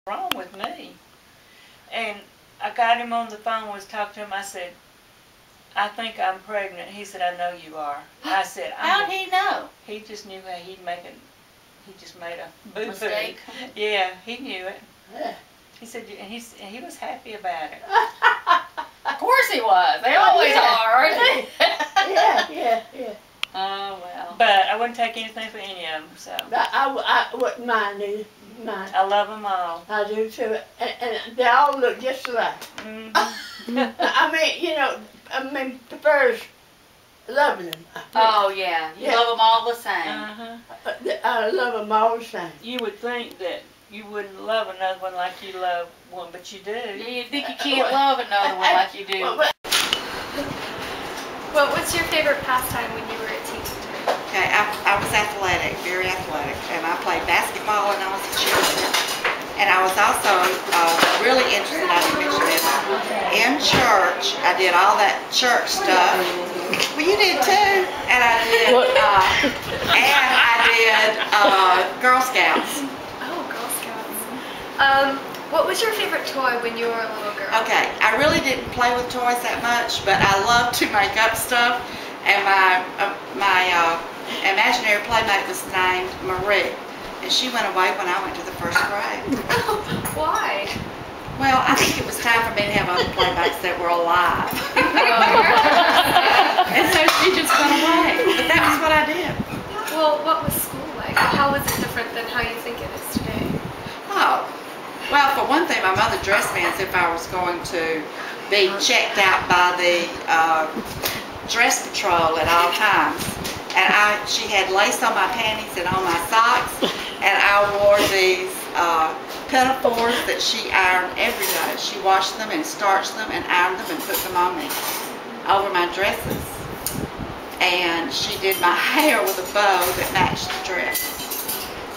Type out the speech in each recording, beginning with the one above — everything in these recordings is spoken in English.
wrong with me. And I got him on the phone, was talking to him. I said, I think I'm pregnant. He said, I know you are. I said, how'd he know? He just knew how he just made a boo-boo. Mistake? Yeah, he knew it. He said, and he was happy about it. Of course he was. They always are, aren't they? Yeah. Oh, well. But I wouldn't take anything for any of them, so. I wouldn't mind either. I love them all. I do too. And they all look just alike. I mean, prefers loving them. Oh, yeah. You love them all the same. I love them all the same. You would think that you wouldn't love another one like you love one, but you do. Yeah, you think you can't love another one like you do. Well, what's your favorite pastime when you were a teenager? Okay, I was athletic, very athletic, and I played basketball when I was a cheerleader. And I was also really interested, I didn't mention this, in church. I did all that church stuff. Well, you did too. And I did, Girl Scouts. Oh, Girl Scouts. What was your favorite toy when you were a little girl? Okay, I really didn't play with toys that much, but I loved to make up stuff. And my imaginary playmate was named Marie, and she went away when I went to the first grade. Why? Well, I think it was time for me to have other playmates that were alive. And so she just went away. But that was what I did. Well, what was school like? How was it different than how you think it is today? Oh, well, for one thing, my mother dressed me as if I was going to be checked out by the dress patrol at all times. And she had lace on my panties and on my socks, and I wore these pinafores that she ironed every day. She washed them and starched them and ironed them and put them on me over my dresses. And she did my hair with a bow that matched the dress.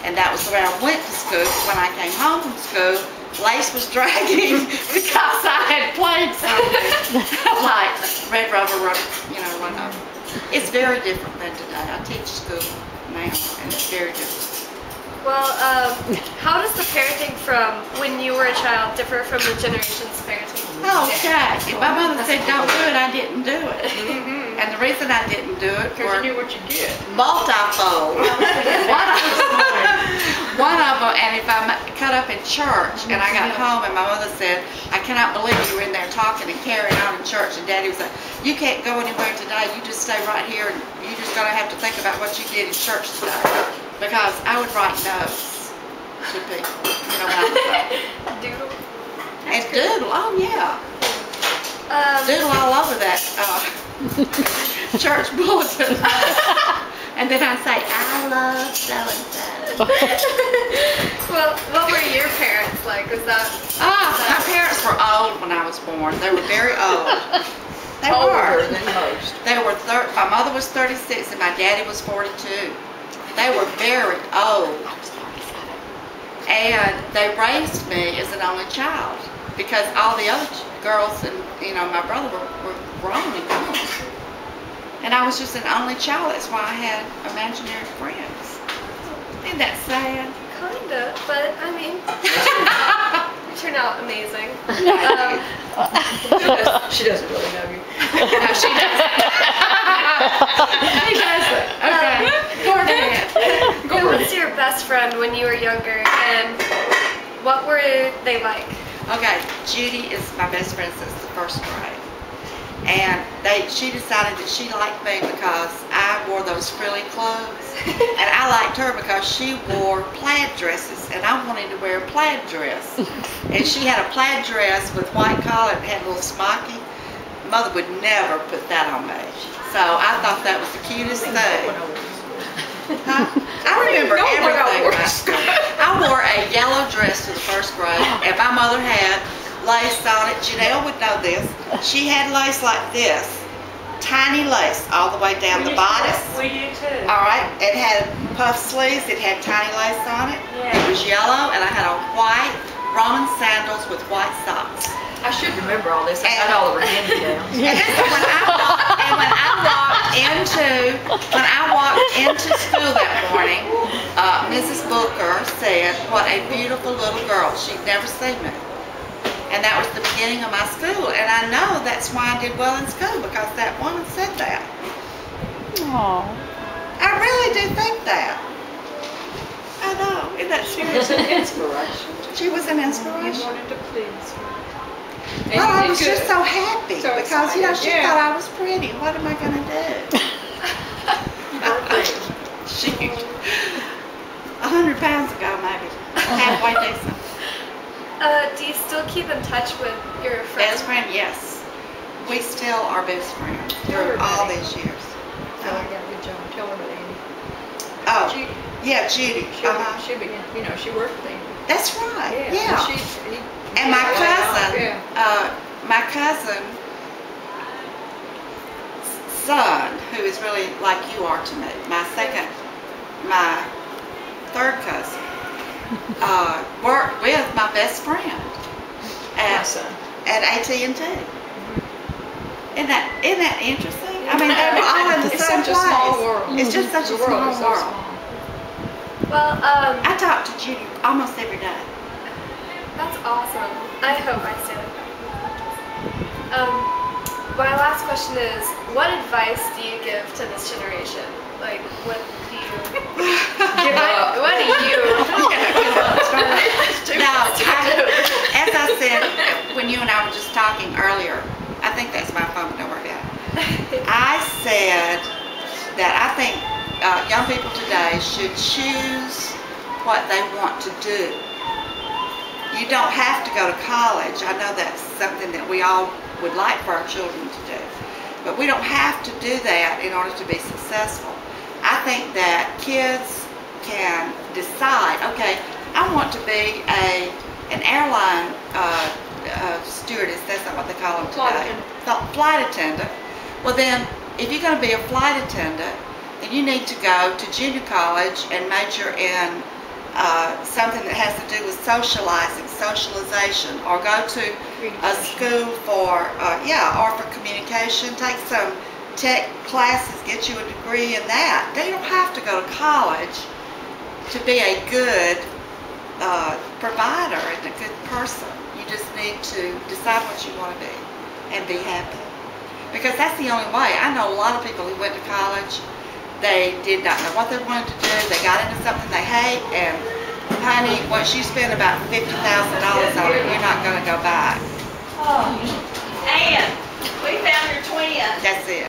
And that was the way I went to school. When I came home from school, lace was dragging because I had played something like Red Rover, whatnot. It's very different than today. I teach school now, and it's very different. Well, how does the parenting from when you were a child differ from the generation's parenting? Oh, okay. If my mother said don't do it, I didn't do it. And the reason I didn't do it Because you knew what you get. Multifold. One of them, and if I'm cut up in church, and I got home, and my mother said, I cannot believe you were in there talking and carrying on in church, and Daddy was like, you can't go anywhere today, you just stay right here, and you're just going to have to think about what you did in church today. Because I would write notes to people, when I was like, Doodle? and doodle, oh yeah. Doodle all over that church bulletin. And then I say, I love so-and-so. Well, what were your parents like? Was that... My parents were old when I was born. They were very old. They were. Older than most. They were, my mother was 36 and my daddy was 42. They were very old. And they raised me as an only child because all the other girls and, my brother were grown and gone. And I was just an only child. That's why I had imaginary friends. Isn't that sad? Kinda, but I mean, you turned out amazing. She doesn't really know you. No, she doesn't. She doesn't. Okay. Go ahead. Who was your best friend when you were younger, and what were they like? Okay, Judy is my best friend since the first grade. And she decided that she liked me because I wore those frilly clothes. And I liked her because she wore plaid dresses, and I wanted to wear a plaid dress. And she had a plaid dress with white collar and had a little smocky. Mother would never put that on me. So I thought that was the cutest thing. Huh? I remember everything about school. I wore a yellow dress to the first grade, and my mother had lace on it. Janelle would know this. She had lace like this. Tiny lace all the way down the bodice. We do too. All right. It had puff sleeves. It had tiny lace on it. Yeah. It was yellow, and I had on white Roman sandals with white socks. I should remember all this. I got all the hand-me-downs. And this is when I And when I walked into school that morning, Mrs. Booker said, "What a beautiful little girl." She'd never seen me. And that was the beginning of my school. And I know that's why I did well in school, because that woman said that. Aw. I really do think that. I know. Isn't that She was an inspiration. She was an You inspiration. wanted to please her. And Well, you I did was just good. so happy So because, you know, she excited, yeah. thought I was pretty. What am I going to do? She, 100 pounds ago, maybe. Halfway decent. Do you still keep in touch with your friends? Best friend, yes. We still are best friends Tell her through all about it. these years. Oh, I got a good job. Tell her about Amy. Oh, Judy. yeah, Judy. She began, you know, she worked with Amy. That's right. Yeah. Yeah. And my Yeah. cousin's son, who is really like you are to me, my third cousin, worked with my best friend My son. at AT&T. Isn't that interesting? I mean, they were all in the It's same such a place. small world. It's just such The a small world is so world. small. Well, I talk to Judy almost every day. that's awesome. I hope I stay like that. My last question is, what advice do you give to this generation? Like, what do you give up? What do you? Now, as I said when you and I were just talking earlier, I think that's my phone, but don't worry about it. I said that I think young people today should choose what they want to do. You don't have to go to college. I know that's something that we all would like for our children to do. But we don't have to do that in order to be successful. I think that kids can decide, okay, I want to be an airline stewardess. That's not what they call them today. Flight attendant. Well then, if you're going to be a flight attendant, then you need to go to junior college and major in something that has to do with socialization, or go to a school for, or for communication. Take some tech classes, get you a degree in that. Then you don't have to go to college to be a good provider and a good person. You just need to decide what you want to be and be happy. Because that's the only way. I know a lot of people who went to college, they did not know what they wanted to do. They got into something they hate, and honey, once you spend about $50,000 on it, you're not going to go back. Oh, Ann, we found your twin. That's it.